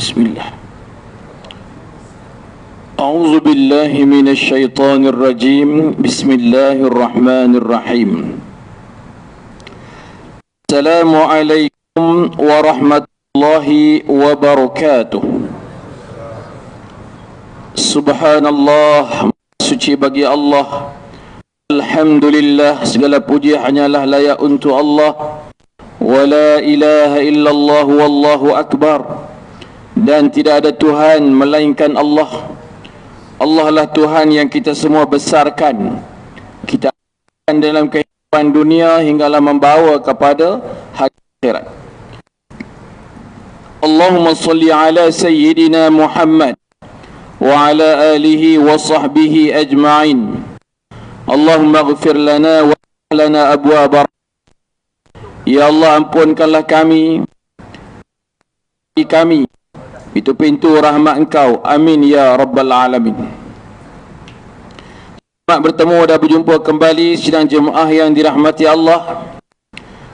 Bismillah. A'udzu billahi minasy syaithanir rajim. Bismillahirrahmanirrahim. Assalamualaikum warahmatullahi wabarakatuh. Subhanallah, suci bagi Allah. Alhamdulillah, segala puji hanyalah layak untuk Allah. Wa la ilaha illallah wallahu akbar. Dan tidak ada Tuhan melainkan Allah. Allah lah Tuhan yang kita semua besarkan. Kita akan dalam kehidupan dunia hinggalah membawa kepada akhirat. Allahumma salli ala sayyidina Muhammad wa ala alihi wa sahbihi ajma'in. Allahumma ighfir lana wa lana abwaab. Ya Allah, ampunkanlah kami itu pintu rahmat Engkau. Amin ya rabbal alamin. Selamat bertemu dan berjumpa kembali sidang jemaah yang dirahmati Allah.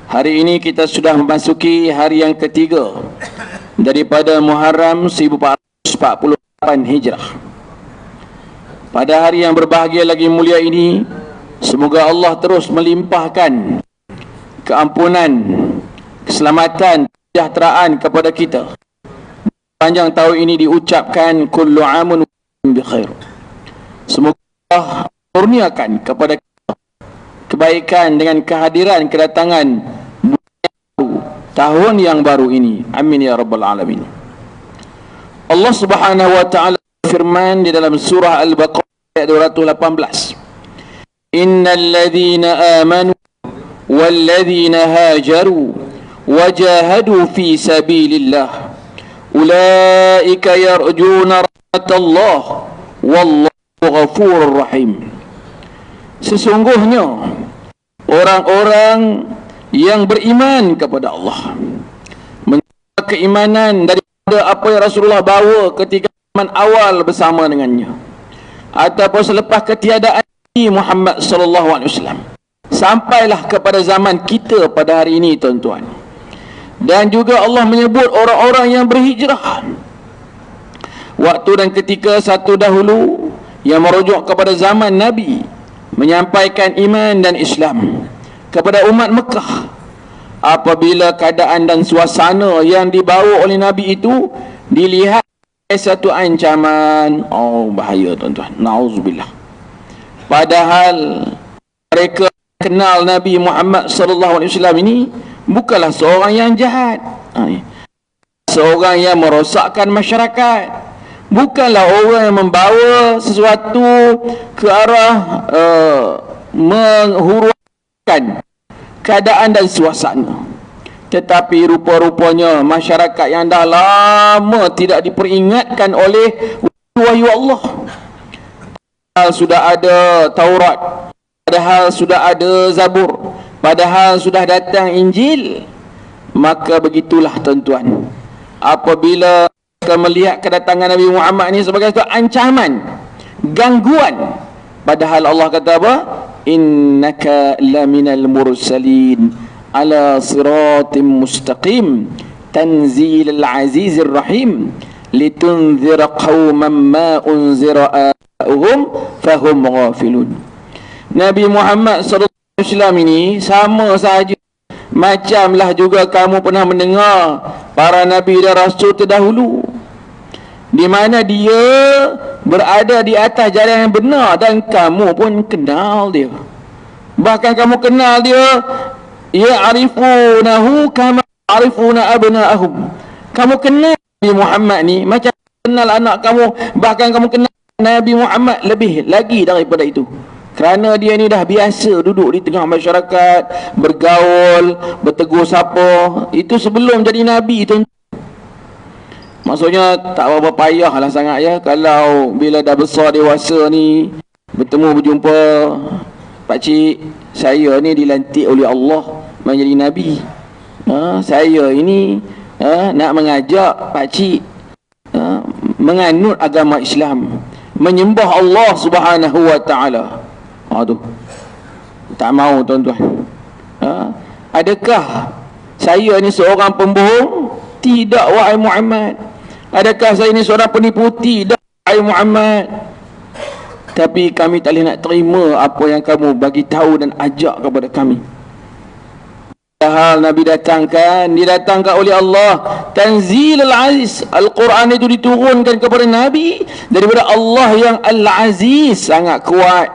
Hari ini kita sudah memasuki hari yang ketiga daripada Muharram 1448 Hijrah. Pada hari yang berbahagia lagi mulia ini, semoga Allah terus melimpahkan keampunan, keselamatan, kesejahteraan kepada kita. Panjang tahun ini diucapkan kullu amun bi khair. Semoga Allah kurniakan kepada kita kebaikan dengan kehadiran kedatangan tahun yang baru ini. Amin ya rabbal alamin. Allah Subhanahu wa taala firman di dalam surah Al-Baqarah ayat 218. Innal ladzina amanu wal ladzina hajaru wajahadu fi sabilillah ulaika yarjuna rahmatallah wallahu ghafurur rahim. Sesungguhnya orang-orang yang beriman kepada Allah, menjaga keimanan daripada apa yang Rasulullah bawa ketika zaman awal bersama dengannya ataupun selepas ketiadaan Muhammad sallallahu alaihi wasallam, sampailah kepada zaman kita pada hari ini, tuan-tuan. Dan juga Allah menyebut orang-orang yang berhijrah waktu dan ketika satu dahulu yang merujuk kepada zaman Nabi, menyampaikan iman dan Islam kepada umat Mekah. Apabila keadaan dan suasana yang dibawa oleh Nabi itu dilihat satu ancaman, bahaya, tuan-tuan, na'udzubillah. Padahal mereka kenal Nabi Muhammad sallallahu alaihi wasallam ini bukanlah seorang yang jahat, seorang yang merosakkan masyarakat, bukanlah orang yang membawa sesuatu ke arah menghuraikan keadaan dan suasana. Tetapi rupa-rupanya masyarakat yang dah lama tidak diperingatkan oleh wahyu Allah. Padahal sudah ada Taurat, padahal sudah ada Zabur, padahal sudah datang Injil. Maka begitulah, tuan-tuan, apabila kita melihat kedatangan Nabi Muhammad ini sebagai satu ancaman, gangguan, padahal Allah kata apa? Innaka laminal mursalin ala siratim mustaqim tanzilal azizir rahim litunzira qauman ma unzira aba'uhum fahum ghafilun. Nabi Muhammad sallallahu alaihi wasallam ini sama saja macamlah juga kamu pernah mendengar para nabi dan rasul terdahulu, di mana dia berada di atas jalan yang benar dan kamu pun kenal dia. Bahkan kamu kenal dia, ya'rifunahu kama ya'rifuna abna'ahum. Kamu kenal Nabi Muhammad ni macam kenal anak kamu, bahkan kamu kenal Nabi Muhammad lebih lagi daripada itu. Kerana dia ni dah biasa duduk di tengah masyarakat, bergaul, bertegur sapa. Itu sebelum jadi Nabi, tuan. Maksudnya tak apa-apa payahlah sangat ya, kalau bila dah besar dewasa ni berjumpa, pakcik, saya ni dilantik oleh Allah menjadi Nabi. Saya ini nak mengajak pakcik menganut agama Islam, menyembah Allah Subhanahu wa taala. Aduh, tak mau, tuan-tuan. Adakah saya ni seorang pembohong? Tidak, wahai Muhammad. Adakah saya ini seorang penipu? Tidak, hai Muhammad. Tapi kami tak boleh nak terima apa yang kamu bagi tahu dan ajak kepada kami. Padahal Nabi didatangkan oleh Allah, Tanzilul Aziz. Al-Quran itu diturunkan kepada Nabi daripada Allah yang Al-Aziz, sangat kuat,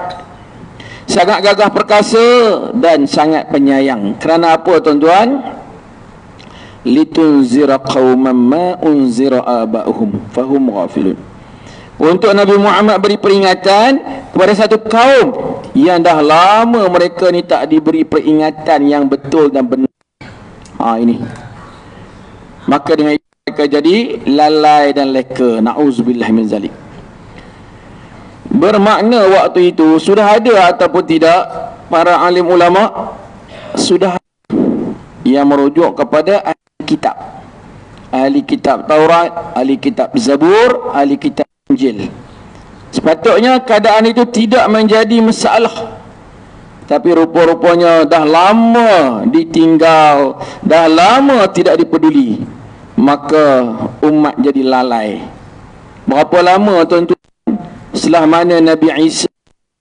sangat gagah perkasa dan sangat penyayang. Kerana apa tuan-tuan? Litunzira qauman ma unzira aba'uhum fahum ghafilun. Untuk Nabi Muhammad beri peringatan kepada satu kaum yang dah lama mereka ni tak diberi peringatan yang betul dan benar. Ini. Maka dengan itu mereka jadi lalai dan leka. Na'udzubillah min zalik. Bermakna waktu itu sudah ada ataupun tidak, para alim ulama sudah yang merujuk kepada ahli kitab. Ahli kitab Taurat, ahli kitab Zabur, ahli kitab Injil. Sepatutnya keadaan itu tidak menjadi masalah. Tapi rupa-rupanya dah lama ditinggal, dah lama tidak dipeduli. Maka umat jadi lalai. Berapa lama tuan-tuan setelah mana Nabi Isa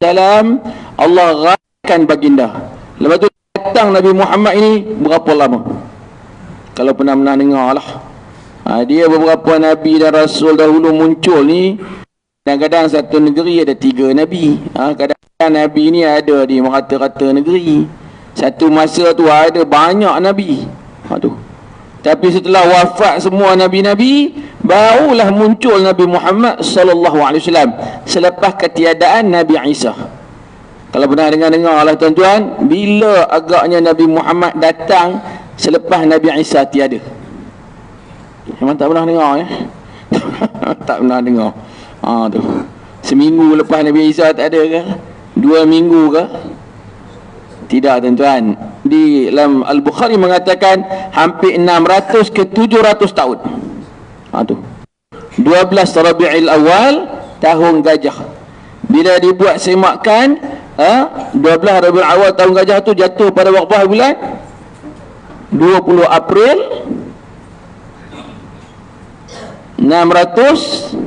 salam Allah ghaibkan baginda, lepas tu datang Nabi Muhammad ini, berapa lama? Kalau pernah dengar lah, dia beberapa Nabi dan Rasul dahulu muncul ni, kadang-kadang satu negeri ada 3 Nabi. Kadang-kadang Nabi ni ada di merata-rata negeri. Satu masa tu ada banyak Nabi. Tapi setelah wafat semua Nabi-Nabi, barulah muncul Nabi Muhammad sallallahu alaihi wasallam selepas ketiadaan Nabi Isa. Kalau pernah dengar lah tuan-tuan, bila agaknya Nabi Muhammad datang selepas Nabi Isa tiada? Memang tak pernah dengar ya? Tak pernah dengar. Tu. Seminggu lepas Nabi Isa tak ada ke? 2 minggu ke? Tidak tuan-tuan. Di dalam Al-Bukhari mengatakan hampir 600 ke 700 tahun. Tu. 12 Rabi'il Awal, tahun gajah. Bila dibuat semakan, 12 Rabi'il Awal tahun gajah tu jatuh pada waktu bulan 20 April 631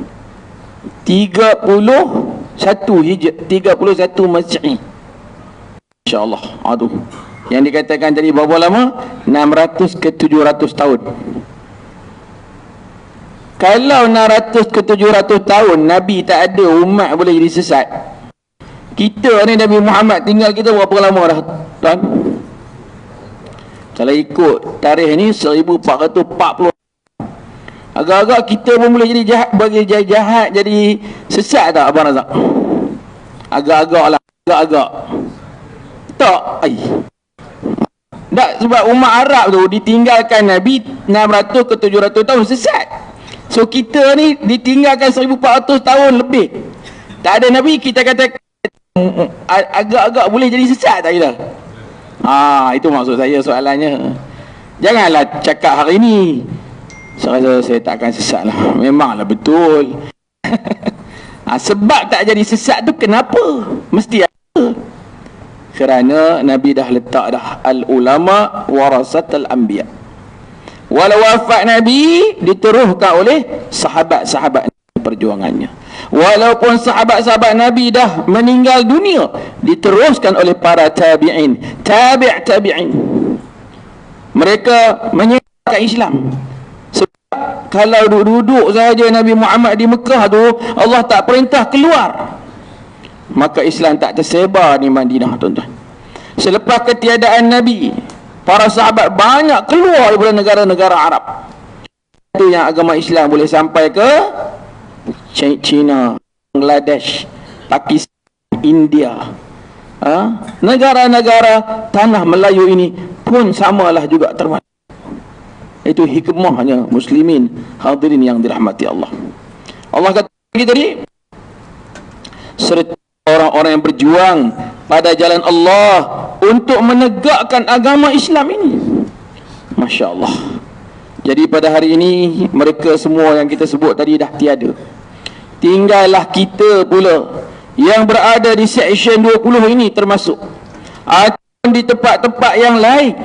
Hijrah, 31 Masih. InsyaAllah. Aduh. Yang dikatakan tadi berapa lama? 600 ke 700 tahun. Kalau 600 ke 700 tahun Nabi tak ada, umat boleh jadi sesat. Kita ni Nabi Muhammad tinggal kita berapa lama dah tuan? Kalau ikut tarikh ni 1440. Agak-agak kita pun boleh jadi jahat, bagi jahat jadi sesat tak Abang Razak? Agak-agak lah, agak-agak. Tak, tak, sebab umat Arab tu ditinggalkan Nabi 600 ke 700 tahun sesat. So kita ni ditinggalkan 1400 tahun lebih, tak ada Nabi, kita kata agak-agak boleh jadi sesat tak kita? Itu maksud saya soalannya. Janganlah cakap hari ni saya rasa saya tak akan sesat lah. Memanglah betul. Sebab tak jadi sesat tu kenapa? Mesti ada. Kerana Nabi dah letak dah al-ulama warasatul anbiya. Walau wafat Nabi diteruskan oleh sahabat-sahabat perjuangannya. Walaupun sahabat-sahabat Nabi dah meninggal dunia, diteruskan oleh para tabi'in, tabi'in. Mereka menyebarkan Islam. Kalau duduk saja Nabi Muhammad di Mekah tu, Allah tak perintah keluar, maka Islam tak tersebar di Madinah tuan-tuan. Selepas ketiadaan Nabi, para sahabat banyak keluar daripada negara-negara Arab. Itu yang agama Islam boleh sampai ke China, Bangladesh, Pakistan, India. Negara-negara tanah Melayu ini pun samalah juga termasuk. Itu hikmahnya muslimin hadirin yang dirahmati Allah. Allah kata tadi, serta orang-orang yang berjuang pada jalan Allah untuk menegakkan agama Islam ini. Masya Allah. Jadi pada hari ini mereka semua yang kita sebut tadi dah tiada. Tinggallah kita pula yang berada di section 20 ini termasuk, atau di tempat-tempat yang lain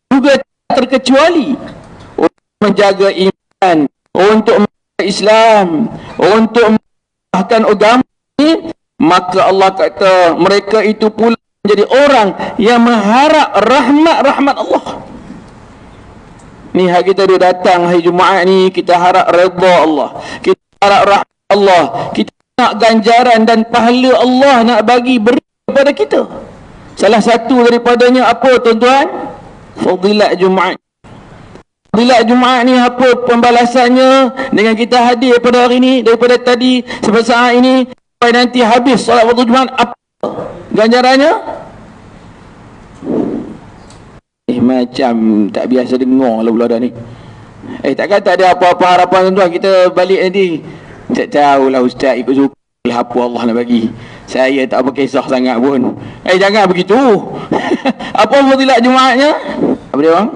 juga terkecuali, untuk menjaga iman, untuk Islam, untuk memahkan agama ini, maka Allah kata mereka itu pula menjadi orang yang mengharap rahmat Allah. Ni hari kita dah datang hari Jumaat ni, kita harap redha Allah, kita harap rahmat Allah, kita nak ganjaran dan pahala Allah nak bagi beri kepada kita. Salah satu daripadanya apa tuan-tuan? Fadilat Jumaat. Fadilat Jumaat ni apa pembalasannya dengan kita hadir pada hari ni, daripada tadi sampai saat ini sampai nanti habis solat waktu Jumaat, apa ganjarannya? Macam tak biasa dengar lah pula dah ni. Takkan tak ada apa-apa harapan tuan-tuan kita balik nanti? Tak tahulah ustaz ikut suka apa Allah nak bagi. Saya tak apa kisah sangat pun. Jangan begitu. Apa fadilat Jumaatnya? Apa dia bang?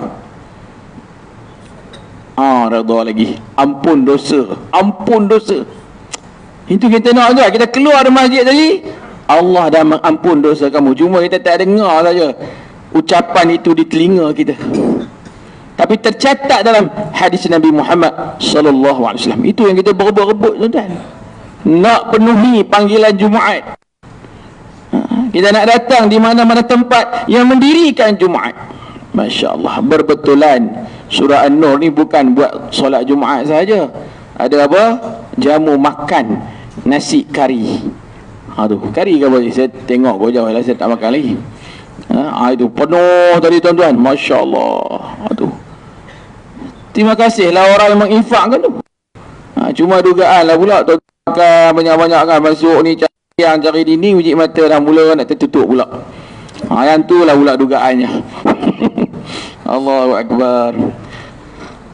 Redha lagi. Ampun dosa. Ampun dosa. Itu kita nak tuan. Kita keluar dari masjid tadi, Allah dah mengampun dosa kamu. Cuma kita tak dengar saja ucapan itu di telinga kita. Tapi tercatat dalam hadis Nabi Muhammad sallallahu alaihi wasallam. Itu yang kita berebut-rebut tuan-tuan. Nak penuhi panggilan Jumaat. Kita nak datang di mana-mana tempat yang mendirikan Jumaat. Masya-Allah, berbetulan surah An-Nur ni bukan buat solat Jumaat saja. Ada apa? Jamu makan nasi kari. Aduh, kari ke apa? Saya tengok bojau lah, saya tak makan lagi. Itu penuh tadi tuan-tuan. Masya Allah. Aduh, terima kasihlah orang yang menginfakkan tu. Cuma dugaan lah pula tuan-tuan banyak-banyak kan masuk ni yang cari dinding uji mata dah mula nak tertutup pula. Yang tu lah pula dugaannya. Allahu Akbar.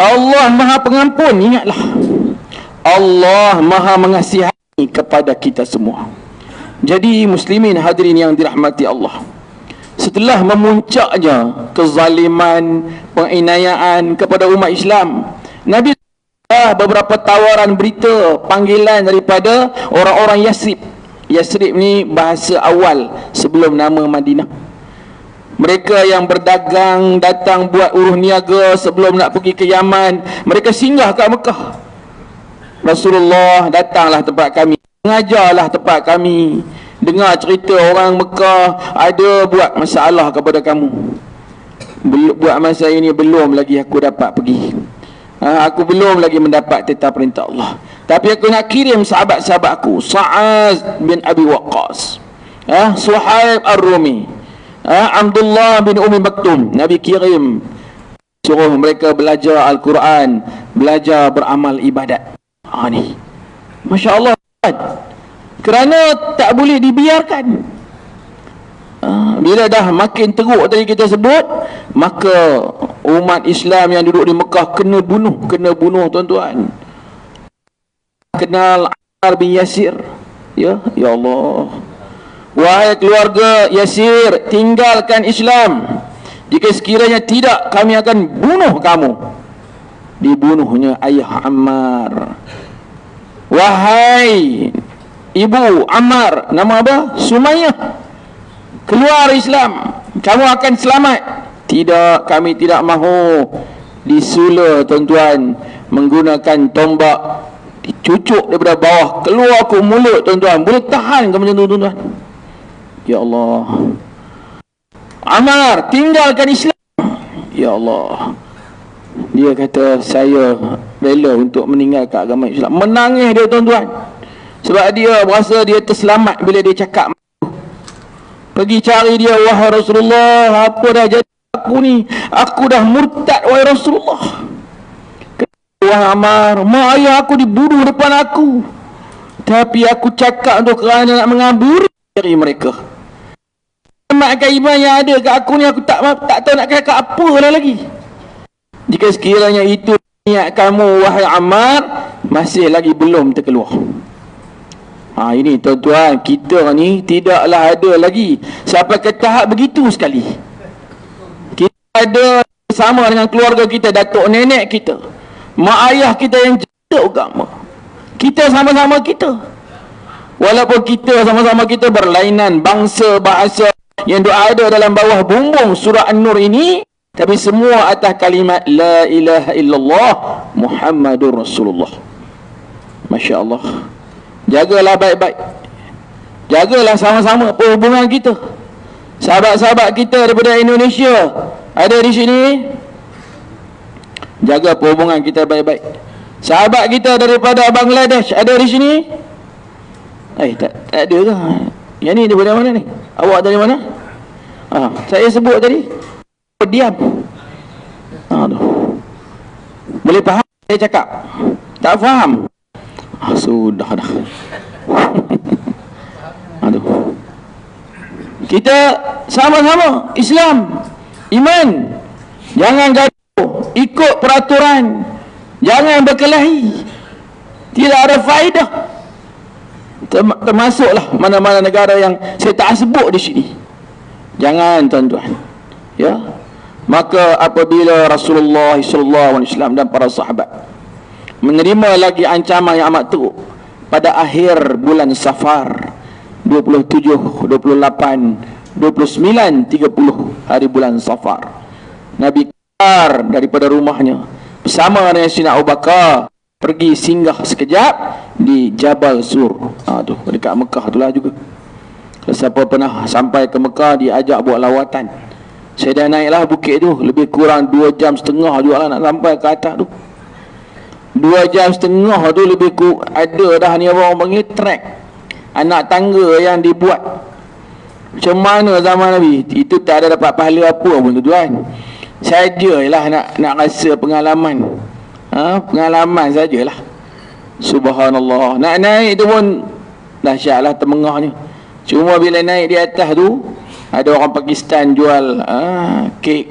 Allah Maha Pengampun, ingatlah. Allah Maha Mengasihani kepada kita semua. Jadi muslimin hadirin yang dirahmati Allah, setelah memuncaknya kezaliman, penganiayaan kepada umat Islam, Nabi beberapa tawaran berita panggilan daripada orang-orang Yasrib. Yasrib ni bahasa awal sebelum nama Madinah. Mereka yang berdagang, datang buat uruh niaga sebelum nak pergi ke Yaman, mereka singgah kat Mekah. Rasulullah datanglah tempat kami, mengajarlah tempat kami, dengar cerita orang Mekah ada buat masalah kepada kamu. Buat masa ini belum lagi aku dapat pergi. Aku belum lagi mendapat titah perintah Allah. Tapi aku nak kirim sahabat-sahabat aku, Sa'ad bin Abi Waqqas, Suhaib Ar-Rumi, Abdullah bin Umi Maktum. Nabi kirim, suruh mereka belajar Al-Quran, belajar beramal ibadat. Ni Masya Allah, kerana tak boleh dibiarkan. Bila dah makin teruk tadi kita sebut, maka umat Islam yang duduk di Mekah kena bunuh tuan-tuan. Kenal Ammar bin Yasir? Ya Allah, wahai keluarga Yasir, tinggalkan Islam. Jika sekiranya tidak, kami akan bunuh kamu. Dibunuhnya ayah Ammar. Wahai ibu Ammar, nama apa? Sumayyah, keluar Islam, kamu akan selamat. Tidak, kami tidak mahu. Disula tuan-tuan, menggunakan tombak, dicucuk daripada bawah, keluar ke mulut tuan-tuan. Boleh tahan ke macam tu tuan-tuan? Ya Allah, Ammar, tinggalkan Islam. Ya Allah, dia kata saya rela untuk meninggalkan agama Islam. Menangis dia tuan-tuan, sebab dia berasa dia terselamat bila dia cakap. Pergi cari dia, wahai Rasulullah, apa dah jadi aku ni? Aku dah murtad wahai Rasulullah. Wahai Ammar, mak ayah aku dibunuh depan aku, tapi aku cakap untuk kerana nak mengaburi diri mereka. Selamatkan iman yang ada kat aku ni, aku tak tahu nak cakap apa lah lagi. Jika sekiranya itu niat kamu wahai Ammar, masih lagi belum terkeluar. Ini tuan-tuan, kita ni tidaklah ada lagi sampai ke tahap begitu sekali. Kita ada bersama dengan keluarga kita, datuk nenek kita, mak ayah kita yang jaga agama. Kita sama-sama kita. Walaupun kita sama-sama kita berlainan bangsa, bahasa, yang ada dalam bawah bumbung surah An-Nur ini, tapi semua atas kalimat La ilaha illallah Muhammadur Rasulullah. Masya Allah. Jagalah baik-baik. Jagalah sama-sama perhubungan kita. Sahabat-sahabat kita daripada Indonesia ada di sini, jaga perhubungan kita baik-baik. Sahabat kita daripada Bangladesh ada di sini. Tak ada ke? Yang ni daripada mana ni? Awak dari mana? Saya sebut tadi. Diam. Boleh faham saya cakap? Tak faham? Sudah dah. Kita sama-sama Islam, iman. Jangan gaduh, ikut peraturan, jangan berkelahi. Tidak ada faedah. Termasuklah mana-mana negara yang saya tak sebut di sini. Jangan, tuan-tuan. Ya. Maka apabila Rasulullah SAW dan para sahabat menerima lagi ancaman yang amat teruk pada akhir bulan Safar, 27, 28, 29, 30 hari bulan Safar, Nabi keluar daripada rumahnya bersama dengan Sayyidina Abu Bakar, pergi singgah sekejap di Jabal Sur. Dekat Mekah itulah juga. Siapa pernah sampai ke Mekah, diajak buat lawatan. Saya dah naiklah bukit tu, lebih kurang 2 jam setengah juga lah nak sampai ke atas tu. 2 jam setengah tu lebih ada dah ni orang panggil trek, anak tangga yang dibuat. Macam mana zaman Nabi? Itu tak ada dapat pahala apa pun, tuan-tuan. Sajalah nak rasa pengalaman. Pengalaman sajalah. Subhanallah. Nak naik tu pun dahsyatlah temengahnya. Cuma bila naik di atas tu, ada orang Pakistan jual kek,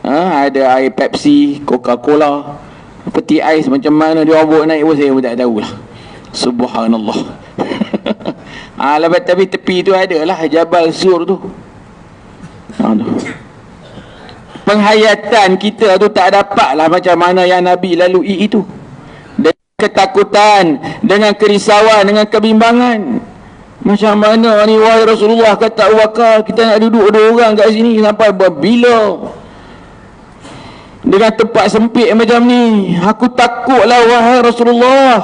ada air Pepsi, Coca-Cola, peti ais, macam mana dia orang buat naik pun saya pun tak tahulah. Subhanallah. Lepas tapi tepi tu adalah Jabal Sur tu. Penghayatan kita tu tak dapatlah macam mana yang Nabi lalui itu. Dengan ketakutan, dengan kerisauan, dengan kebimbangan. Macam mana ni wahai Rasulullah, kata Abu Bakar, kita nak duduk 2 orang kat sini sampai bila? Dengan tempat sempit macam ni, aku takutlah wahai Rasulullah.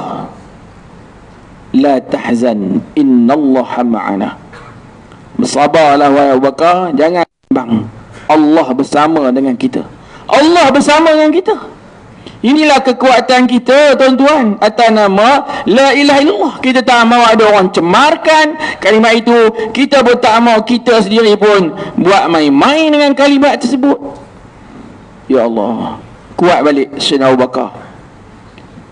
La tahzan, innallaha ma'ana. Bersabarlah wahai Abu Bakar, jangan bimbang. Allah bersama dengan kita. Allah bersama dengan kita. Inilah kekuatan kita, tuan-tuan, atas nama la ilaha illallah. Kita tak mahu ada orang cemarkan kalimat itu. Kita pun tak mahu kita sendiri pun buat main-main dengan kalimat tersebut. Ya Allah, kuat balik Sayyidina Abu Bakar.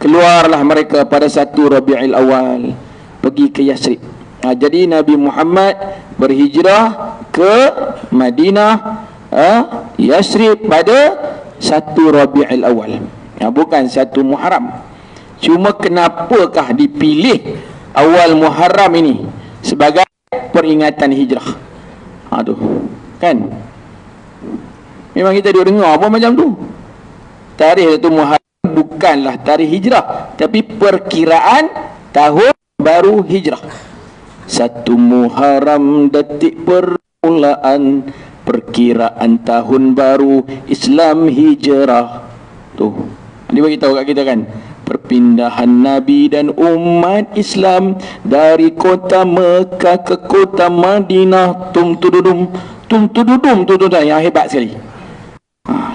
Keluarlah mereka pada 1 Rabiul Awal, pergi ke Yasrib. Jadi Nabi Muhammad berhijrah ke Madinah, Yasrib pada 1 Rabiul Awal. Bukan 1 Muharram. Cuma kenapakah dipilih awal Muharram ini sebagai peringatan hijrah? Kan? Memang kita duk dengar pun macam tu. Tarikh 1 Muharram bukanlah tarikh hijrah, tapi perkiraan tahun baru hijrah. 1 Muharram detik permulaan perkiraan tahun baru Islam hijrah. Tu dia bagi tahu kat kita kan, perpindahan Nabi dan umat Islam dari kota Mekah ke kota Madinah. Tum tududum tu yang hebat sekali.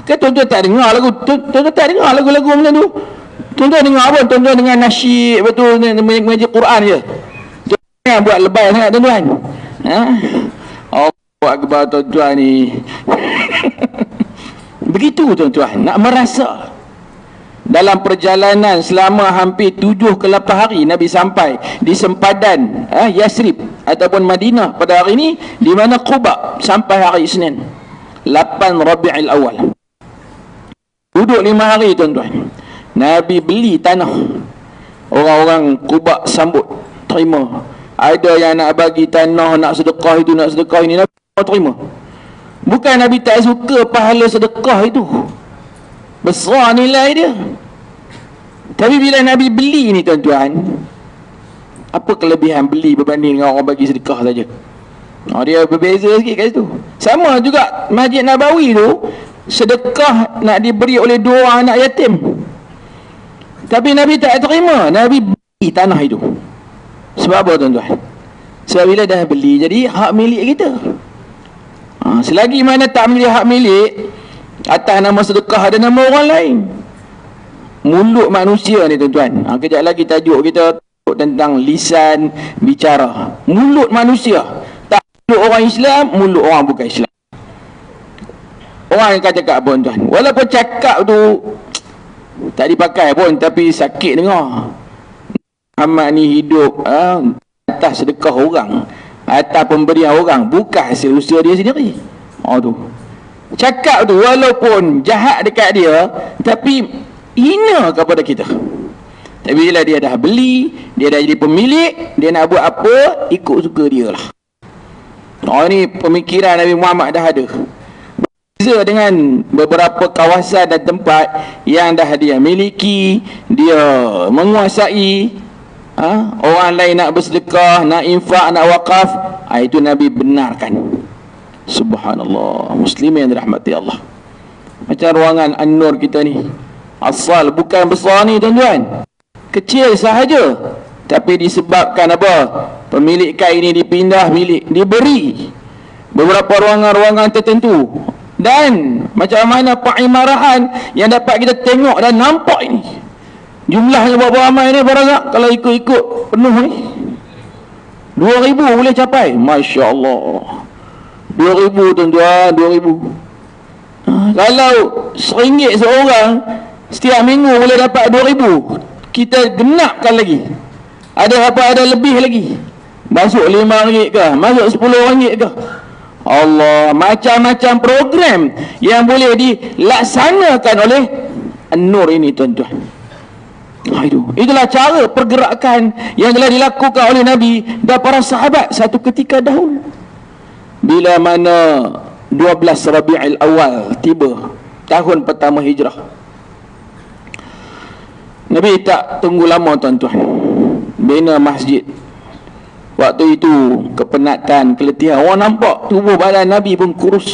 Kan tuan-tuan tak dengar lagu, tuan-tuan tak dengar lagu-lagu macam tu. Tuan-tuan dengar apa? Tuan-tuan dengan nasyid betul, mengaji Quran je. Jangan buat lebay sangat, tuan-tuan. Allah Akbar, tuan-tuan ni. Begitu, tuan-tuan, nak merasa. Dalam perjalanan selama hampir 7 ke 8 hari, Nabi sampai di sempadan Yasrib ataupun Madinah pada hari ini, di mana Quba, sampai hari Isnin 8 Rabiul Awal. Duduk 5 hari, tuan-tuan. Nabi beli tanah. Orang-orang Quba sambut, terima. Ada yang nak bagi tanah, nak sedekah itu, nak sedekah ini, Nabi terima. Bukan Nabi tak suka pahala sedekah itu, besar nilai dia. Tapi bila Nabi beli ni, tuan-tuan, apa kelebihan beli berbanding dengan orang bagi sedekah saja? Dia berbeza sikit kat situ. Sama juga Masjid Nabawi tu, sedekah nak diberi oleh 2 anak yatim. Tapi Nabi tak terima. Nabi tanah itu. Sebab apa tuan-tuan? Sebab bila dah beli, jadi hak milik kita. Selagi mana tak milik hak milik, atas nama sedekah ada nama orang lain. Mulut manusia ni tuan-tuan. Kejap lagi tajuk kita tentang lisan bicara. Mulut manusia. Tak mulut orang Islam, mulut orang bukan Islam. Orang yang cakap apa tuan? Walaupun cakap tu tak dipakai pun, tapi sakit dengar. Muhammad ni hidup atas sedekah orang, atas pemberian orang, bukan hasil usaha dia sendiri. Tu cakap tu walaupun jahat dekat dia, tapi hina kepada kita. Tapi bila dia dah beli, dia dah jadi pemilik, dia nak buat apa, ikut suka dia lah. Ini pemikiran Nabi Muhammad dah ada. Berbeza dengan beberapa kawasan dan tempat yang dah dia miliki, dia menguasai. Orang lain nak bersedekah, nak infak, nak wakaf, itu Nabi benarkan. Subhanallah. Muslimin yang dirahmati Allah. Macam ruangan An-Nur kita ni, asal bukan besar ni tuan-tuan, kecil sahaja, tapi disebabkan apa? Pemilikan ini dipindah milik, diberi beberapa ruangan-ruangan tertentu. Dan macam mana pengimarahan yang dapat kita tengok dan nampak ini. Jumlahnya berapa ramai ni Barazak? Kalau ikut-ikut penuh ni 2,000 boleh capai. Masya Allah. 2,000 tuan-tuan, 2,000. Kalau RM1 seorang, setiap minggu boleh dapat 2,000. Kita genapkan lagi. Ada apa? Ada lebih lagi. Masuk RM5 ke? Masuk RM10 ke? Allah, macam-macam program yang boleh dilaksanakan oleh An-Nur ini tuan-tuan. Itulah cara pergerakan yang telah dilakukan oleh Nabi dan para sahabat satu ketika dahulu. Bila mana 12 Rabi'ul Awal tiba, tahun pertama hijrah, Nabi tak tunggu lama tuan-tuan, bina masjid. Waktu itu kepenatan, keletihan, orang nampak tubuh badan Nabi pun kurus.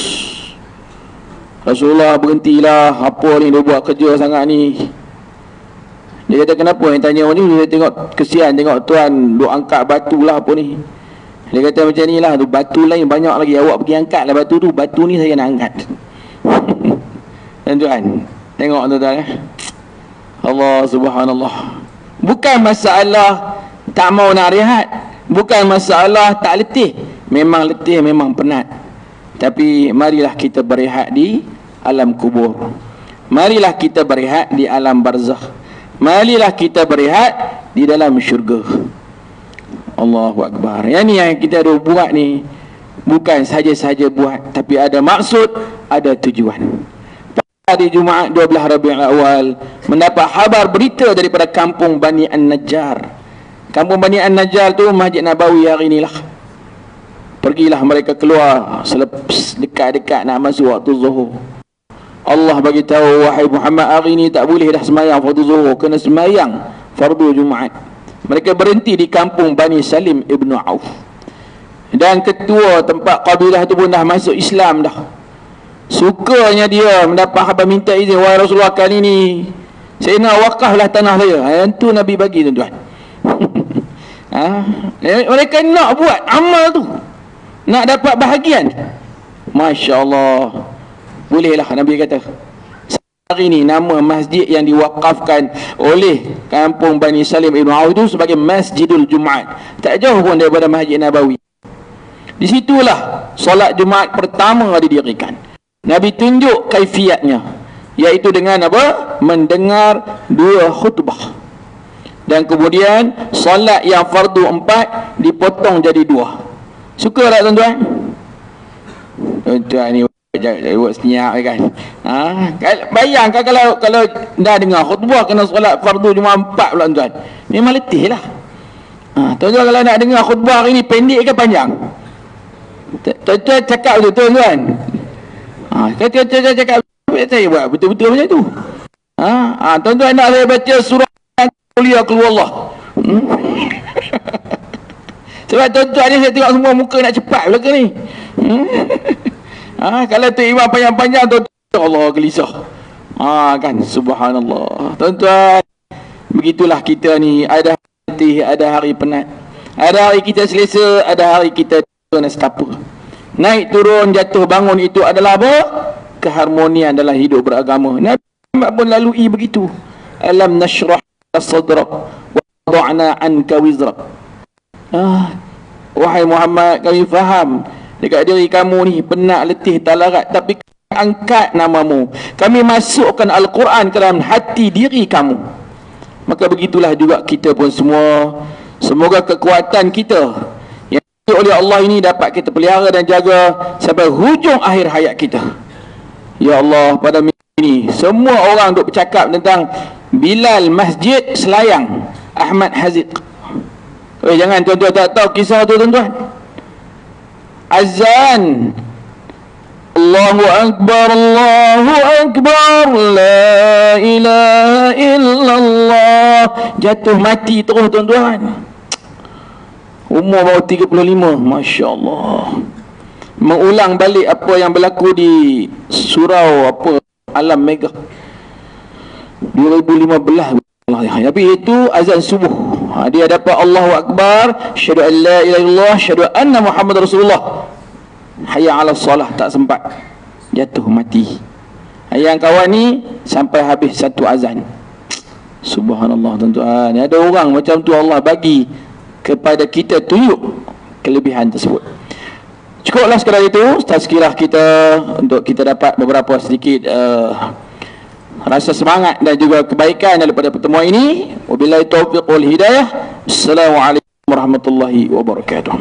Rasulullah berhentilah, apa ni dia buat kerja sangat ni. Dia kata, kenapa yang tanya orang ni? Dia tengok kesian, tengok tuan duk angkat batu lah apa ni. Dia kata macam ni lah, tu batu lain banyak lagi, awak pergi angkat lah batu tu. Batu ni saya nak angkat. Tuan-tuan, tengok tuan-tuan Allah subhanallah. Bukan masalah tak mau nak rehat, bukan masalah tak letih. Memang letih, memang penat. Tapi marilah kita berehat di alam kubur. Marilah kita berehat di alam barzakh. Marilah kita berehat di dalam syurga. Allahu Akbar. Yang ni yang kita ada buat ni, bukan saja-saja buat, tapi ada maksud, ada tujuan. Pada Jumaat 12 Rabiul Awal, mendapat khabar berita daripada kampung Bani An-Najjar. Kampung Bani An-Najjar tu Masjid Nabawi hari inilah. Pergilah mereka keluar selepas dekat-dekat nak masuk waktu zuhur. Allah bagi tahu, wahai Muhammad, hari ini tak boleh dah sembahyang fardu zuhur, kena sembahyang fardu Jumaat. Mereka berhenti di kampung Bani Salim Ibn Auf. Dan ketua tempat kabilah tu pun dah masuk Islam dah. Sukanya dia mendapat khabar, minta izin, wahai Rasulullah, kali ni saya nak wakaflah tanah saya. Yang tu Nabi bagi tuan-tuan. Mereka nak buat amal tu, nak dapat bahagian. Masya Allah. Bolehlah, Nabi kata. Hari ini nama masjid yang diwakafkan oleh kampung Bani Salim Ibn Auf itu sebagai Masjidul Jumaat. Tak jauh pun daripada Masjid Nabawi. Di situlah solat Jumaat pertama didirikan. Nabi tunjuk kaifiatnya, iaitu dengan apa? Mendengar 2 khutbah. Dan kemudian solat yang fardu 4 dipotong jadi 2. Suka tak tuan-tuan? Tuan-tuan ni buat senyap kan. Bayangkan kalau dah dengar khutbah kena solat fardu Jumaat 4 pula tuan. Memang letih lah. Tuan-tuan kalau nak dengar khutbah hari ni pendek ke panjang? Tuan-tuan cakap betul tuan-tuan. Tuan-tuan cakap saya buat betul-betul macam tu. Tuan-tuan nak saya baca surah Kuliah keluar Allah. Sebab tuan-tuan ni saya tengok semua muka nak cepat belaka ni. Kalau tu imam panjang-panjang tu, Allah gelisah. Kan, subhanallah. Tuan-tuan, begitulah kita ni, ada letih, ada hari penat. Ada hari kita selesa, ada hari kita nestapa. Naik turun jatuh bangun itu adalah apa? Keharmonian dalam hidup beragama. Nabi Muhammad pun lalui begitu. Alam nashrah sadrak wa wada'na anka wizrak. Wahai Muhammad, kami faham dekat diri kamu ni penat, letih, tak larat, tapi angkat namamu. Kami masukkan Al-Quran ke dalam hati diri kamu. Maka begitulah juga kita pun semua. Semoga kekuatan kita yang oleh Allah ini dapat kita pelihara dan jaga sampai hujung akhir hayat kita. Ya Allah, pada minggu ini semua orang duk bercakap tentang Bilal Masjid Selayang Ahmad Haziq. Jangan tuan-tuan tak tahu kisah tu tuan-tuan. Azan Allahu Akbar, Allahu Akbar, La ilaha illallah. Jatuh mati terus tuan-tuan. Umur baru 35. Masya Allah. Mengulang balik apa yang berlaku di surau apa Alam Mega 2015. Tapi itu azan subuh. Dia dapat Allahu Akbar, syahadu an la ilaha illallah, syahadu anna Muhammad Rasulullah. Hayya ala salah, tak sempat, jatuh mati. Yang kawan ni sampai habis satu azan. Subhanallah tuan-tuan. Ada orang macam tu Allah bagi kepada kita tunjuk kelebihan tersebut. Cukuplah sekadar itu tazkirah kita untuk kita dapat beberapa sedikit rasa semangat dan juga kebaikan daripada pertemuan ini. Wabillahi taufiq wal hidayah. Assalamualaikum warahmatullahi wabarakatuh.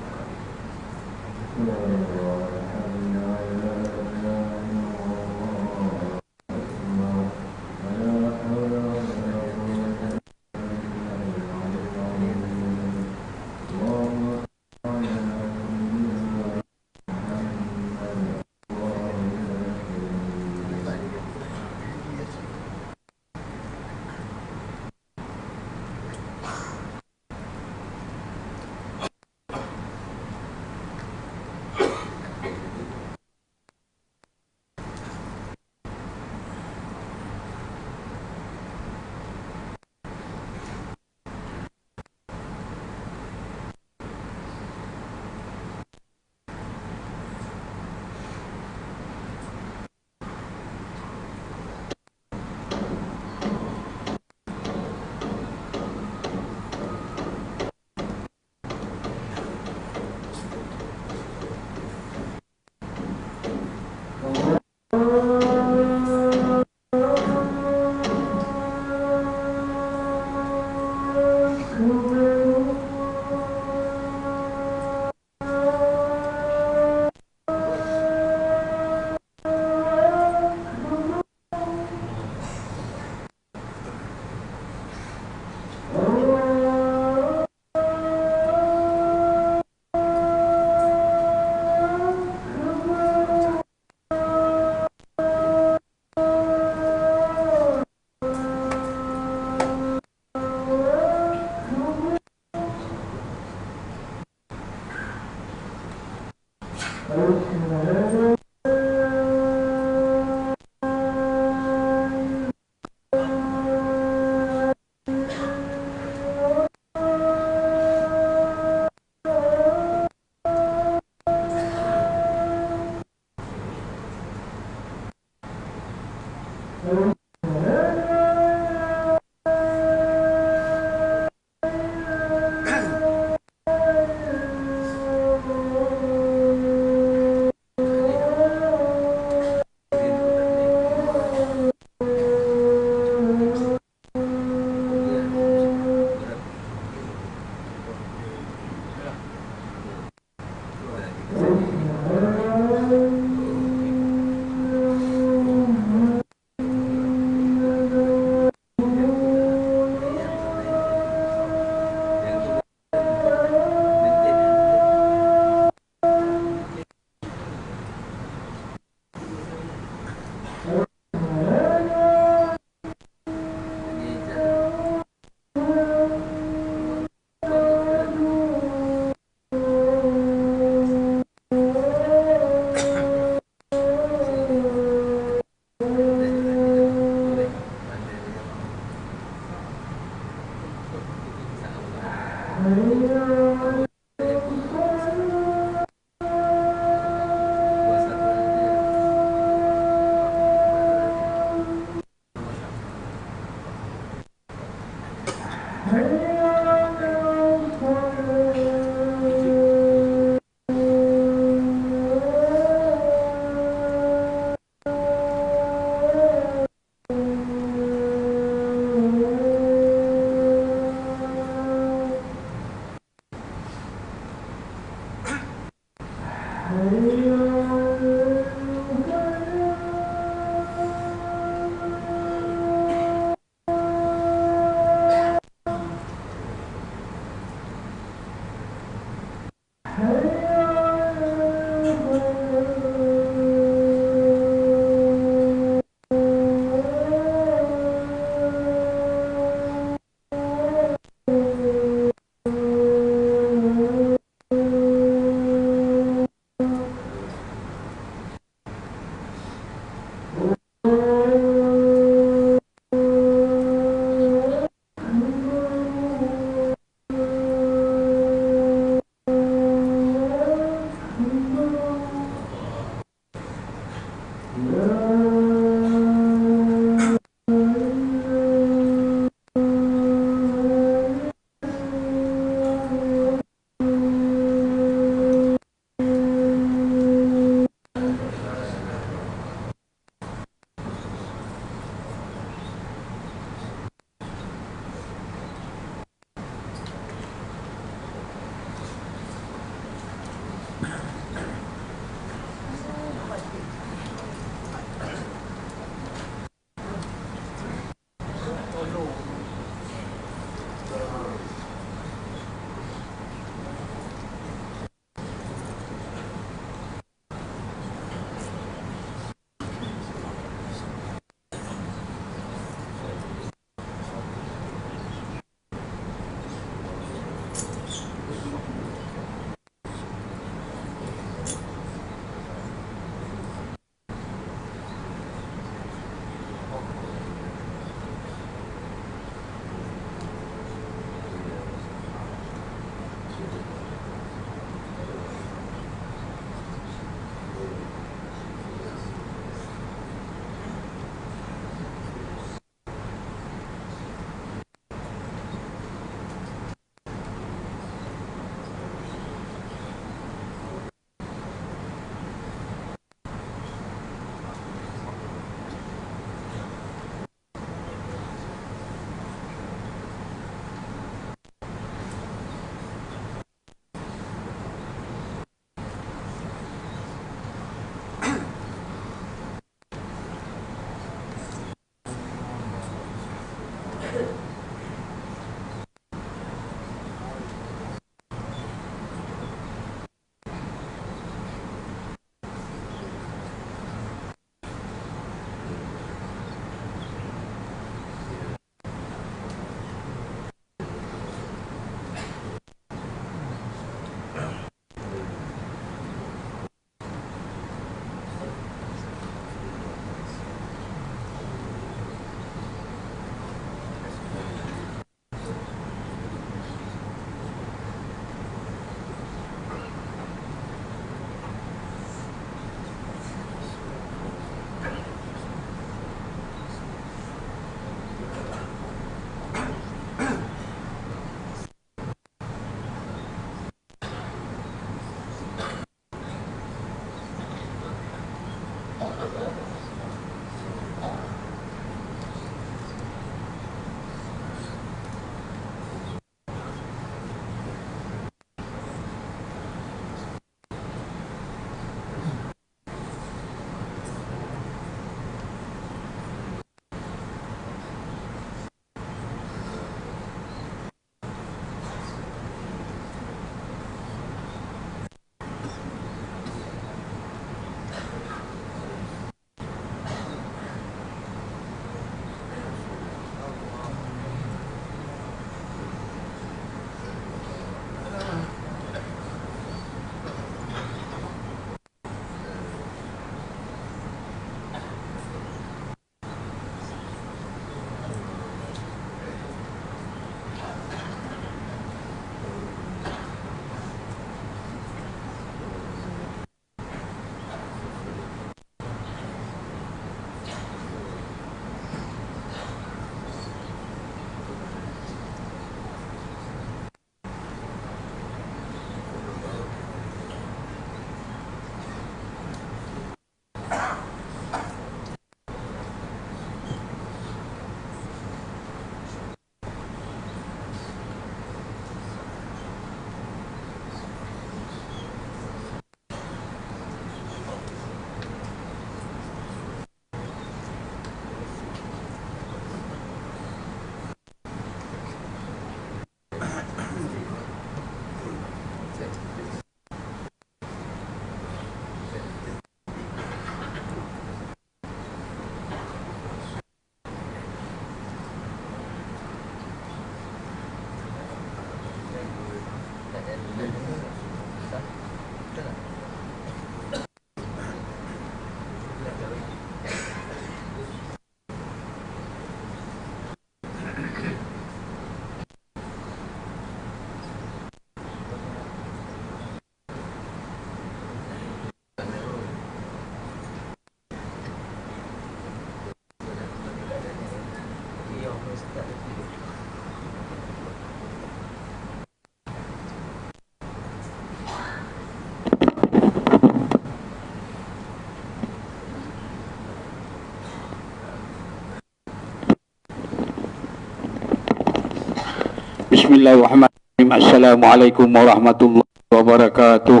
Bismillahirrahmanirrahim. Assalamualaikum warahmatullahi wabarakatuh.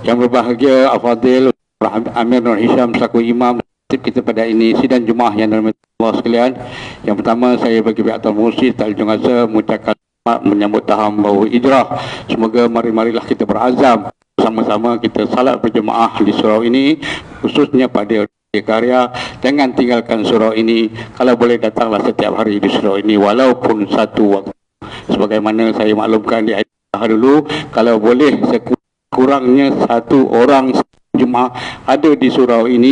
Yang berbahagia Al-Fadhil Amir Nur Hisham selaku imam kita pada ini sidang Jumaah yang dirahmati Allah sekalian. Yang pertama, saya bagi pihak Tuan Mursyid Ta'lim Azhar mengucapkan selamat menyambut tahun baru Hijrah. Semoga marilah kita berazam sama-sama kita salat berjemaah di surau ini, khususnya pada karya. Jangan tinggalkan surau ini. Kalau boleh datanglah setiap hari di surau ini walaupun satu waktu. Sebagaimana saya maklumkan di ayat dulu, kalau boleh sekurangnya satu orang Jumaah ada di surau ini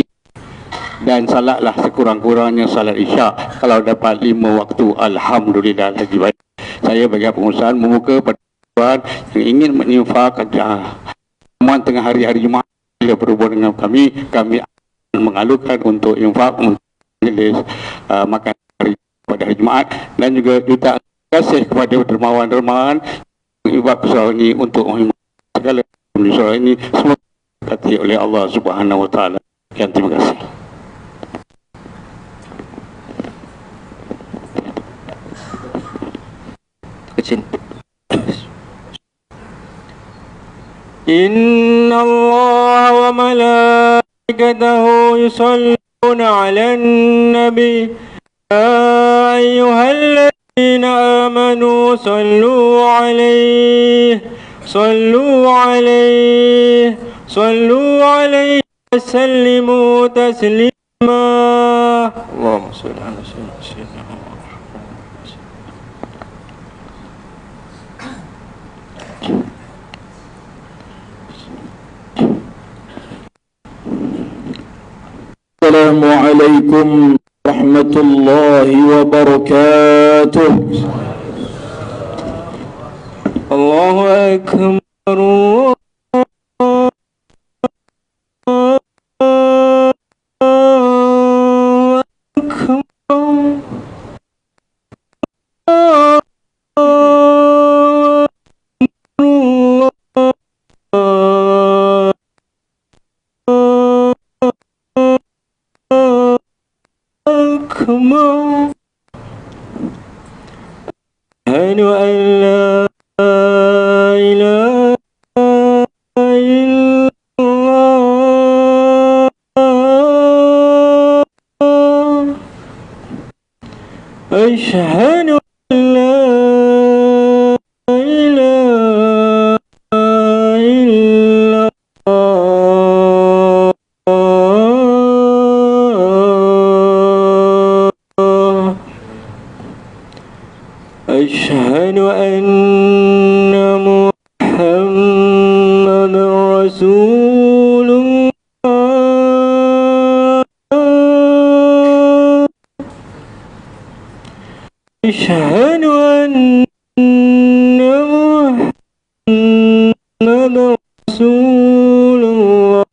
dan salatlah sekurang-kurangnya salat Isyak. Kalau dapat 5 waktu, alhamdulillah lagi baik. Saya bagi pengusaha membuka pada yang ingin menginfak tengah hari-hari Jumaat bila berhubung dengan kami mengalurkan untuk infak untuk majlis makan hari pada hari Jumaat, dan juga juta kasih kepada dermawan-dermawan ibadah surau ini untuk segala surau ini semua diberkati oleh Allah Subhanahu Wa Taala. Terima kasih. Kecil. Inna Allah wa malaikatahu yusalluna ala nabi ya ayyuhalladzina amanu sallu alaihi wa sallimu taslima. Allahumma salli ala sayyidina Assalamualaikum warahmatullahi wabarakatuh. Allahu akbar. أشهد أن لا إله إلا الله أشهد أن محمد رسول الله أشهد أن محمد رسول الله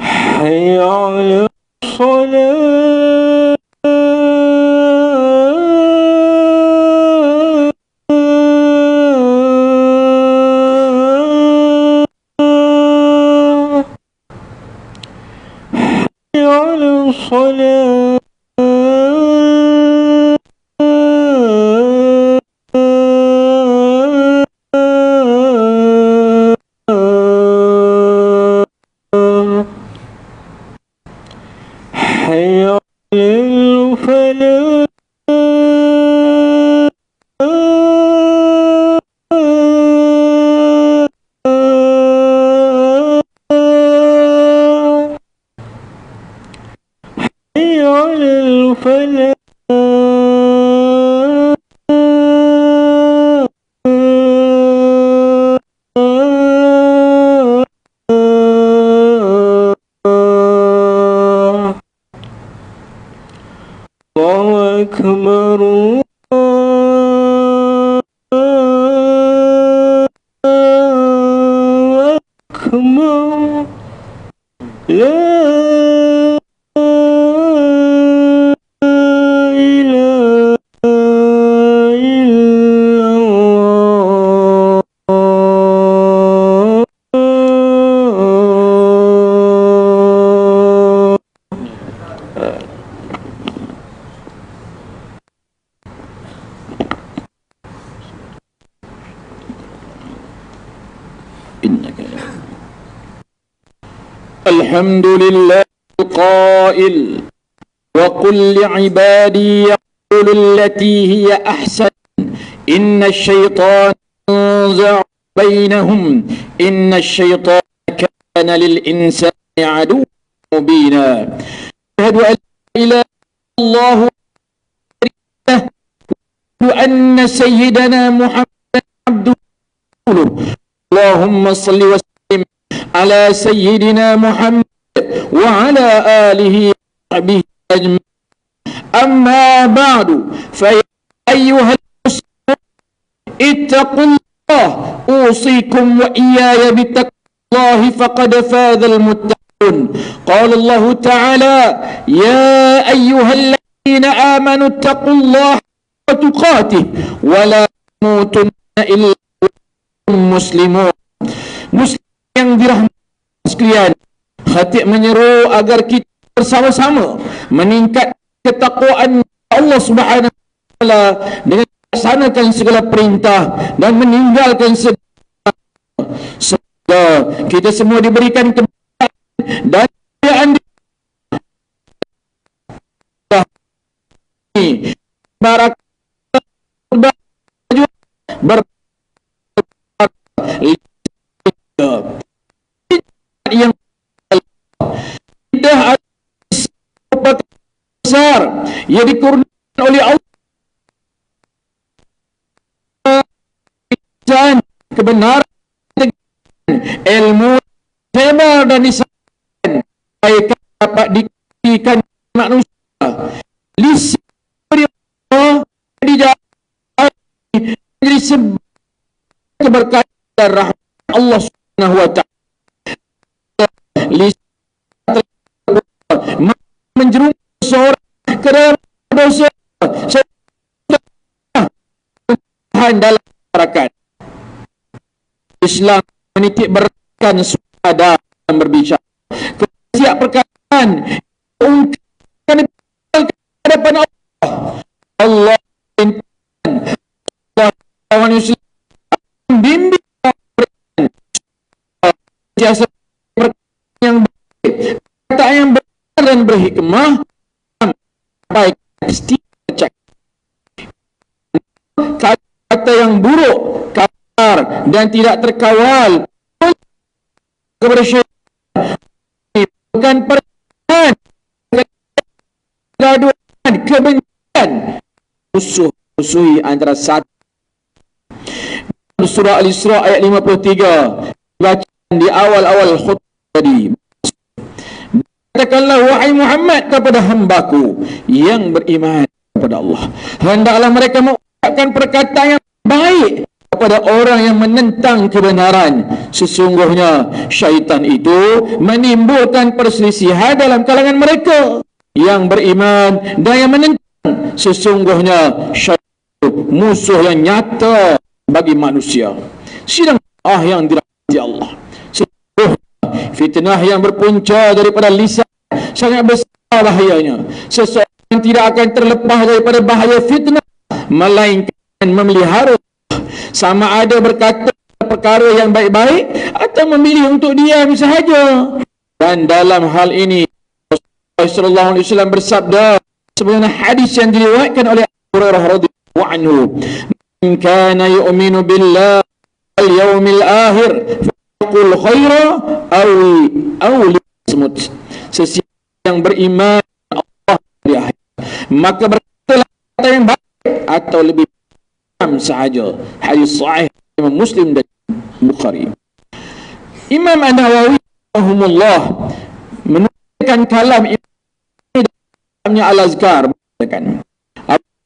حي على الصلاة على الصلاة حي على الفلاح حي على الفلاح الله أكبر الله أكبر لا إله إلا الله الحمد لله القائل وقل لعبادي يقولوا التي هي أحسن إن الشيطان ينزع بينهم إن الشيطان كان للإنسان عدوا مبينا أشهد أن لا إله إلا الله وأن سيدنا محمد عبده ورسوله اللهم صل وسلم على سيدنا محمد وعلى آله وصحبه أجمعين أما بعد فيا أيها المسلمون اتقوا الله أوصيكم وإياي بتقوى الله فقد فاز المتقون قال الله تعالى يا أيها الذين آمنوا اتقوا الله وتقاته ولا تموتن إلا وأنتم مسلمون. Muslim yang dirahmati sekalian, khatib menyeru agar kita bersama-sama meningkat ketakwaan Allah Subhanahu wa taala dengan melaksanakan segala perintah dan meninggalkan segala. Semoga kita semua diberikan kebahagiaan dan kejayaan di barak yang tidak ada besar yang dikurniakan oleh Allah dan kebenaran, ilmu, sabar dan isahan baik dapat diberikan manusia lisan jadi sebab keberkatan dan rahmat Allah Subhanahu wa taala. Lisan menjerumus seorang ke dalam dosa dalam masyarakat. Islam menitik beratkan suara dan berbicara. Kesiap perkataan ungkapkan hadapan Allah. Allah bimbing jasa yang baik, kata yang benar dan berhikmah, baik kata yang buruk, kasar dan tidak terkawal kepada syaitan, bukan perasaan kegaduhan, kebencian, musuh-musuhi antara satu. Surah Al-Isra ayat 53 bacaan di awal-awal khutbah tadi. Katakanlah wahai Muhammad kepada hambaku yang beriman kepada Allah, hendaklah mereka mengucapkan perkataan yang baik kepada orang yang menentang kebenaran. Sesungguhnya syaitan itu menimbulkan perselisihan dalam kalangan mereka yang beriman dan yang menentang. Sesungguhnya syaitan itu musuh yang nyata bagi manusia. Sidang yang dirahmati Allah, fitnah yang berpunca daripada lisan sangat besar bahayanya. Seseorang tidak akan terlepas daripada bahaya fitnah melainkan memelihara, sama ada berkata perkara yang baik-baik atau memilih untuk diam sahaja. Dan dalam hal ini Rasulullah sallallahu alaihi wasallam bersabda sebagaimana hadis yang diriwayatkan oleh Abu Hurairah radhiyallahu anhu, "Man kana yu'minu billahi wal yawmil akhir faqul khaira aw liyasmut." Sesiapa yang beriman Allah di akhir, maka berkatalah kata yang baik atau lebih diam sahaja. Hadis sahih Imam Muslim dan Bukhari. Imam An-Nawawi rahimahullah menukilkan kalam dalamnya Al-Azkar, mengatakan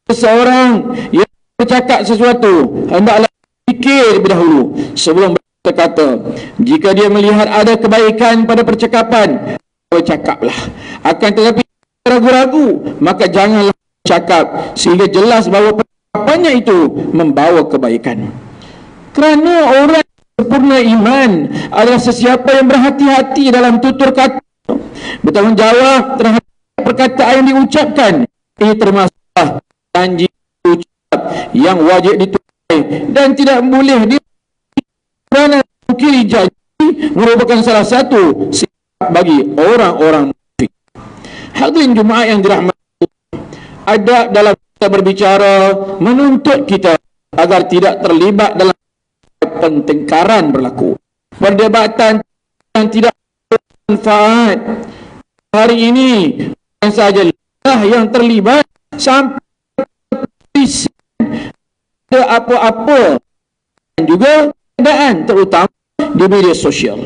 seseorang yang bercakap sesuatu hendaklah fikir lebih dahulu sebelum berkata. Jika dia melihat ada kebaikan pada percakapan, bercakaplah. Akan tetapi ragu-ragu, maka janganlah bercakap sehingga jelas bahawa percakapannya itu membawa kebaikan. Kerana orang sempurna iman adalah sesiapa yang berhati-hati dalam tutur kata, bertanggungjawab terhadap perkataan yang diucapkan. Ini termasuk janji ucap yang wajib dituai dan tidak boleh kerana mengkiri janji merupakan salah satu sifat bagi orang-orang munafik. Hadirin Jumaat yang dirahmati, adab dalam kita berbicara menuntut kita agar tidak terlibat dalam pertengkaran berlaku, perdebatan yang tidak bermanfaat. Hari ini bukan sahaja yang terlibat, sampai ada apa-apa dan juga keadaan terutama di media sosial.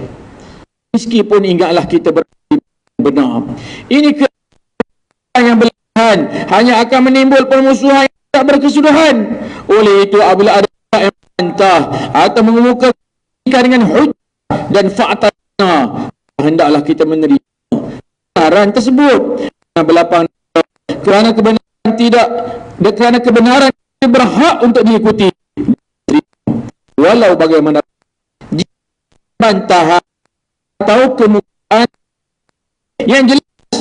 Meskipun ingatlah kita benar, ini keadaan yang berlebihan hanya akan menimbul permusuhan yang tak berkesudahan. Oleh itu, apabila ada yang membantah atau mengemukakan dengan hujah dan fakta, hendaklah kita menerima kebenaran tersebut berlapang, kerana kebenaran tidak berhak untuk diikuti walau bagaimana. Jika bantahan atau kemukaan yang jelas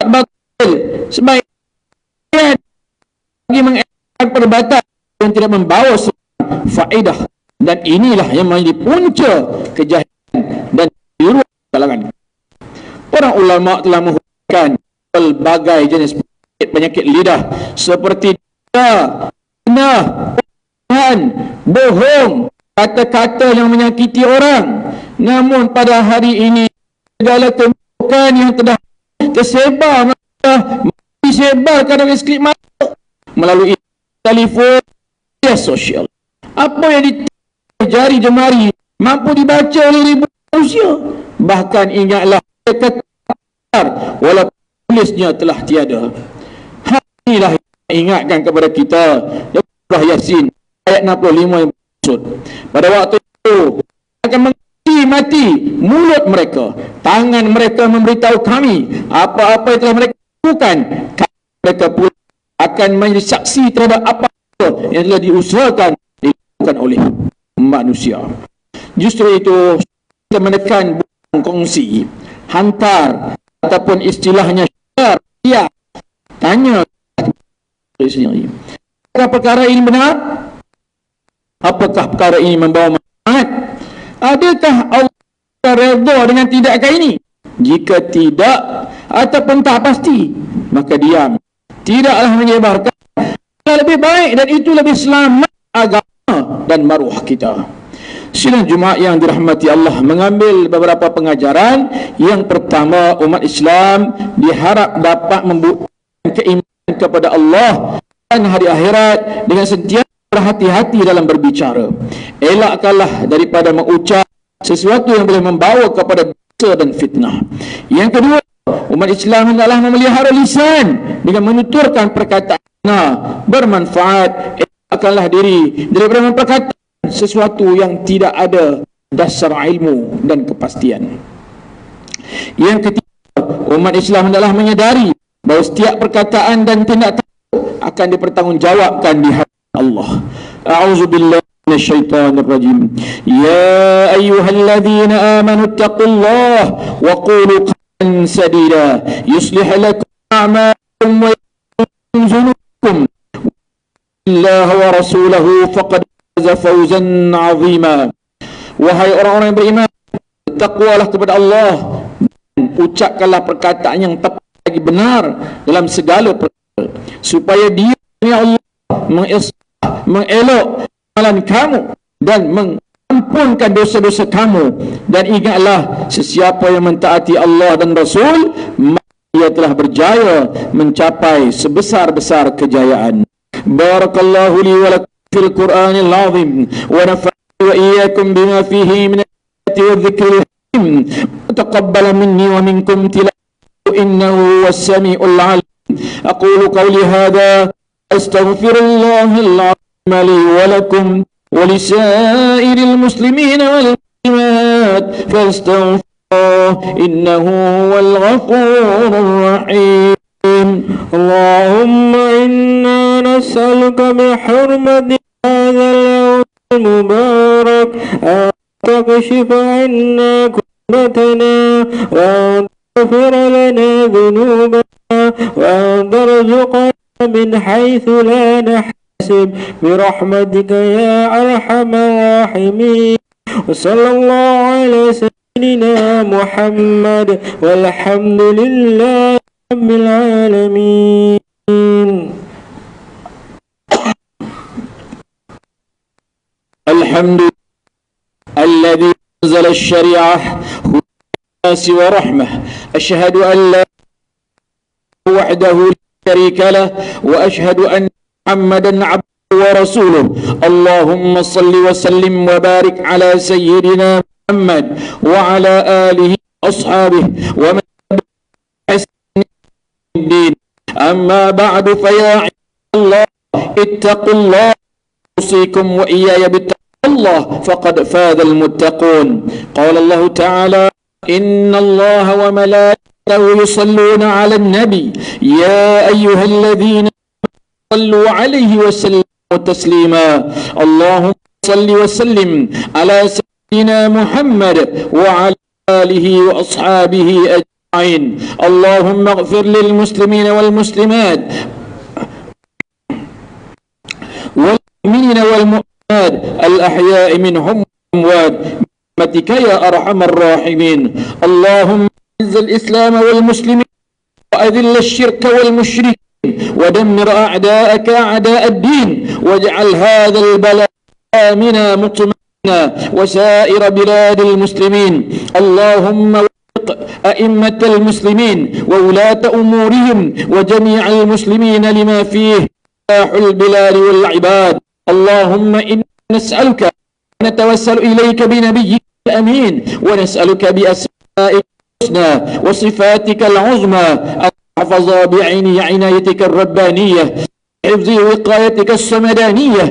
batil, sebaiknya bagi mengelakkan perbuatan yang tidak membawa faedah, dan inilah yang menjadi punca kejahilan dan keliruan kalangan. Para ulama telah menghukumkan pelbagai jenis penyakit lidah seperti bohong, kata-kata yang menyakiti orang. Namun pada hari ini segala kemukaan yang telah tersebar disebarkan oleh skrip mata melalui telefon, media sosial. Apa yang ditulis jari jemari mampu dibaca oleh ribuan manusia. Bahkan ingatlah kata walaupun tulisnya telah tiada. Inilah yang ingatkan kepada kita surah Yasin ayat 65 yang maksud. Pada waktu itu akan mati mulut mereka, tangan mereka memberitahu kami apa-apa yang telah mereka lakukan. Mereka pun akan menjadi saksi terhadap apa yang telah diusahakan dilakukan oleh manusia. Justru itu kita menekan bukan kongsi, hantar ataupun istilahnya share, ya, tanya sendiri. Apakah perkara ini benar? Apakah perkara ini membawa manfaat? Adakah Allah redha dengan tidakkan ini? Jika tidak ataupun tak pasti, maka diam. Tidaklah menyebarkan. Lebih baik dan itu lebih selamat agama dan maruah kita. Sidang Jumaat yang dirahmati Allah mengambil beberapa pengajaran. Yang pertama, umat Islam diharap dapat membuktikan keimanan kepada Allah dan hari akhirat dengan sentiasa berhati-hati dalam berbicara. Elakkanlah daripada mengucap sesuatu yang boleh membawa kepada dosa dan fitnah. Yang kedua, umat Islam hendaklah memelihara lisan dengan menuturkan perkataan bermanfaat. Elakkanlah diri daripada memperkatakan sesuatu yang tidak ada dasar ilmu dan kepastian. Yang ketiga, umat Islam hendaklah menyadari bahawa setiap perkataan dan tindakan akan dipertanggungjawabkan di hadapan Allah. A'udzubillahi minasyaitonir rajim. Ya ayyuhalladzina amanu taqullaha wa qulu qawlan sadida yuslih lakum a'malakum wa yaghfir dhunubakum. Allah wa rasulahu faqad faza fawzan 'azima. Wahai orang-orang yang beriman, bertakwalah kepada Allah dan ucapkanlah perkataan yang tepat lagi benar dalam segala perkara, supaya Dia ya Allah mengelak amalan kamu dan mengampunkan dosa-dosa kamu. Dan ingatlah, sesiapa yang mentaati Allah dan Rasul, maka ia telah berjaya mencapai sebesar-besar kejayaan. Barakallahu li wa lakum fil Qur'anil azim wa nafa'ani wa iyyakum bima fihi min al-ayati wadh-dhikril hakim. Taqabbal minni wa minkum tilawatahu innahu was-sami'ul 'alim. Aqulu qawli hadha astaghfirullahal 'azim li wa lakum wa lisa'iril muslimin wal muslimat fastaghfiruhu innahu huwal ghafurur rahim. اللهم إنا نسألك بحرمة هذا اليوم المبارك أن تكشف عنا كربتنا وأن تغفر لنا ذنوبنا وأن ترزقنا من حيث لا نحتسب برحمتك يا أرحم الراحمين. وصلى الله على سيدنا سيدنا محمد والحمد لله رب العالمين. الحمد لله الذي أنزل الشريعة هدى للناس ورحمة. أشهد أن لا إله وحده لا شريك له وأشهد أن محمدا عبده ورسوله. اللهم صل وسلم وبارك على سيدنا محمد وعلى آله وأصحابه ومن تبعهم الدين. أما بعد فيا عباد الله اتقوا الله أوصيكم وإياي بتقوى الله فقد فاز المتقون. قال الله تعالى إن الله وملائكته يصلون على النبي يا أيها الذين صلوا عليه وسلموا تسليما. اللهم صل وسلم على سيدنا محمد وعلى آله وأصحابه أجمعين. اللهم اغفر للمسلمين والمسلمات والمؤمنين والمؤمنات الأحياء منهم والأموات برحمتك يا أرحم الراحمين. اللهم أعز الإسلام والمسلمين وأذل الشرك والمشركين ودمر أعداءك أعداء الدين واجعل هذا البلد آمنا مطمئنا وسائر بلاد المسلمين. اللهم وفق أئمة المسلمين وولاة أمورهم وجميع المسلمين لما فيه صلاح البلاد والعباد. اللهم إنا نسألك ونتوسل إليك بنبيك الأمين ونسألك بأسمائك الحسنى وصفاتك العظمى حفظ عنايتك الربانية حفظ وقايتك الصمدانية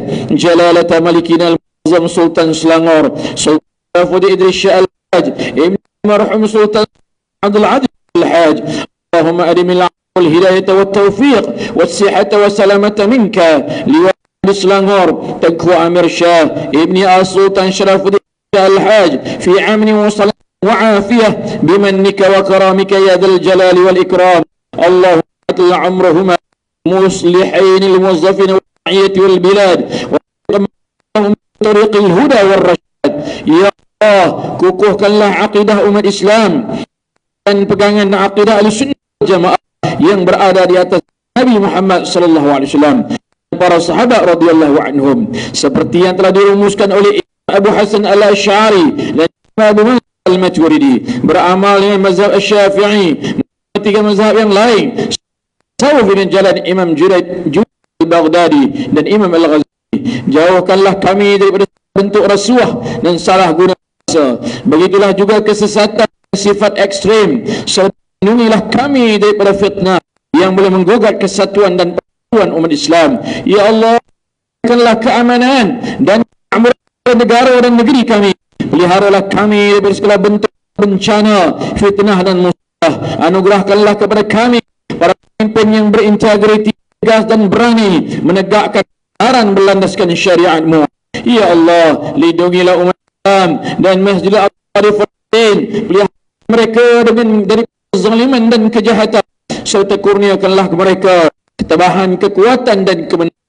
جلالة ملكنا المعظم سلطان سلانغور سلطان فود إدريس الحاج ابن مرحوم سلطان عبد العزيز الحاج. اللهم أدم العافية والهداية والتوفيق والصحة والسلامة منك لوالد سلانغور تنكو أمير شاه ابن السلطان شرف الحاج في أمن وسلام وعافية بمنك وكرامك يا ذا الجلال والإكرام. اللهم اطل عمرهما مصلحين الموظفين والرعية والبلاد وهم طريق الهدى والرشاد. يا الله kukuhkanlah akidah umat Islam dan pegangan akidah Ahlussunnah wal Jamaah yang berada di atas Nabi Muhammad sallallahu alaihi wasallam para sahabat radhiyallahu anhum seperti yang telah dirumuskan oleh Abu Hasan Al-Asy'ari dan Abu Mansur Al-Maturidi, beramal dengan mazhab Asy-Syafi'i, tiga mazhab yang lain, tasawuf dengan jalan Imam Junaid Al-Baghdadi dan Imam Al-Ghazali. Jauhkanlah kami daripada bentuk rasuah dan salah guna bahasa. Begitulah juga kesesatan sifat ekstrim. Lindungilah kami daripada fitnah yang boleh menggugat kesatuan dan persatuan umat Islam. Ya Allah, berikanlah keamanan dan kemakmuran negara dan negeri kami. Peliharalah kami daripada segala bentuk bencana, fitnah dan musibah. Anugerahkanlah kepada kami para pemimpin yang berintegriti, tegas dan berani menegakkan kebenaran berlandaskan syariat-Mu. Ya Allah, lindungilah umat Islam dan Masjidil Aqsa di Palestin. Pelihara mereka dari kezaliman dan kejahatan serta kurniakanlah kepada mereka ketabahan, kekuatan dan kebenaran.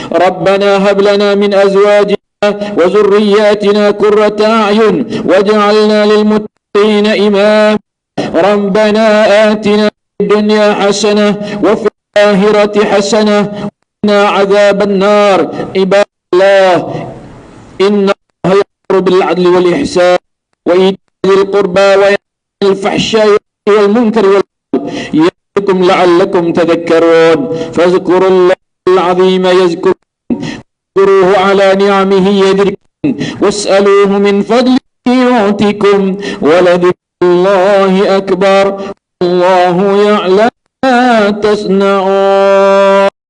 Rabbana hab lana min azwajina wa zurriyyatina qurrata a'yun waj'alna lil muttaqina imama. Rabbana atina fid dunya hasanah wa fil akhirati hasanah wa qina adzaban nar. Ibadallah, inna Allaha ya'muru bil 'adli wal ihsan wa ita'i dzil qurba wa yanha 'anil fahsya'i wal munkari wal baghi ya'idukum la'allakum tadhakkarun. Fadhkurullahal 'azima yazkurkum واذكروه على نعمه يذكركم واسألوه من فضله يعطيكم ولذكر الله أكبر والله يعلم ما تصنعون.